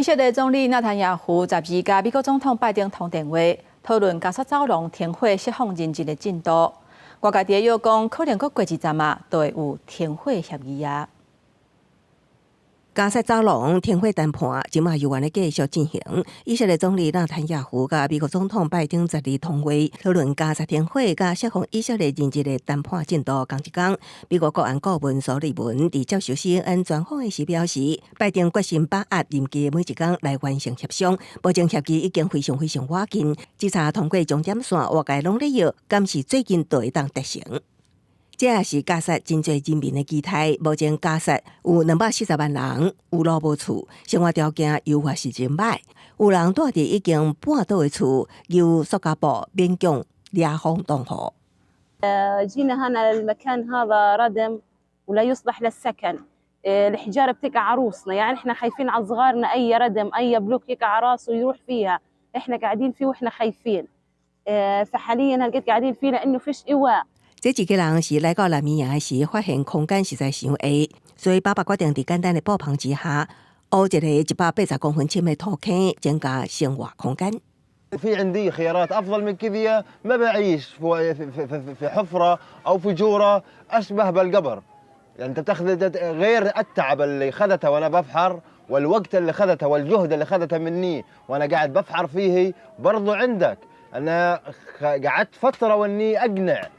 色列总理纳坦雅胡12甲美国总统拜登通电话，讨论加沙走廊停火释放人质的进度。外界伫又讲，可能搁过一阵啊，就会有停火协议啊。加沙走廊停火谈判今嘛又原咧继续进行。以色列总理纳坦雅胡甲美国总统拜登12通话，讨论加沙停火甲释放以色列人质的谈判进度。同一天，美国国安顾问苏利文伫接受 CNN 专访的时表示，拜登决心把握任期的每一天来完成协商，保证协议已经非常要紧。稽查通过重点线，外界拢咧要敢是最近就会当达成。这也是加沙真侪人民的期待。目前加沙有240万人有路无厝，生活条件又或是真歹。有人住伫已经半倒的厝，由塑胶布勉强遮风挡雨。جينا هنا المكان هذا ردم ولا يصلح للسكن. الحجاره بتقع عروسنا، يعني احنا خايفين على صغارنا، اي ردم اي بلوك يقع على راسه ويروح فيها، احنا قاعدين فيه واحنا خايفين. فحاليا هلقيت قاعدين فيه لانه فيش ايواء。这几个人是来到南米亚时，发现空间实在伤矮，所以爸爸决定伫简单的布棚之下，挖一个180公分深的土坑，增加生活空间。في عندي خيارات افضل من كذا، ما بعيش في حفره او في جوره اشبه بالقبر. يعني انت بتاخذ غير التعب اللي اخذته وانا بفحر، والوقت اللي اخذته والجهد اللي اخذته مني وانا قاعد بفحر فيه، برضو عندك. انا قعدت فتره واني اقنع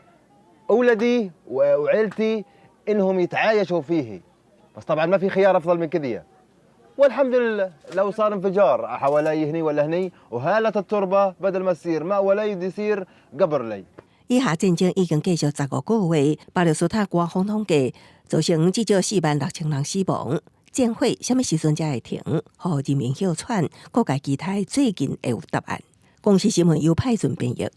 أولادي وعيلتي إنهم يتعايشوا فيه، بس طبعا ما في خيار أفضل من كذا. والحمد لله لو صار انفجار حوالي هني ولا هني وهالت التربة، بدل ما تصير ماء ولا يصير قبر لي。以下战争已经继续15个月，巴勒斯坦官方统计造成至少46000人死亡。战火什么时阵才会停？互人民哮喘，各界期待最近会有答案。公视新闻由派准编译。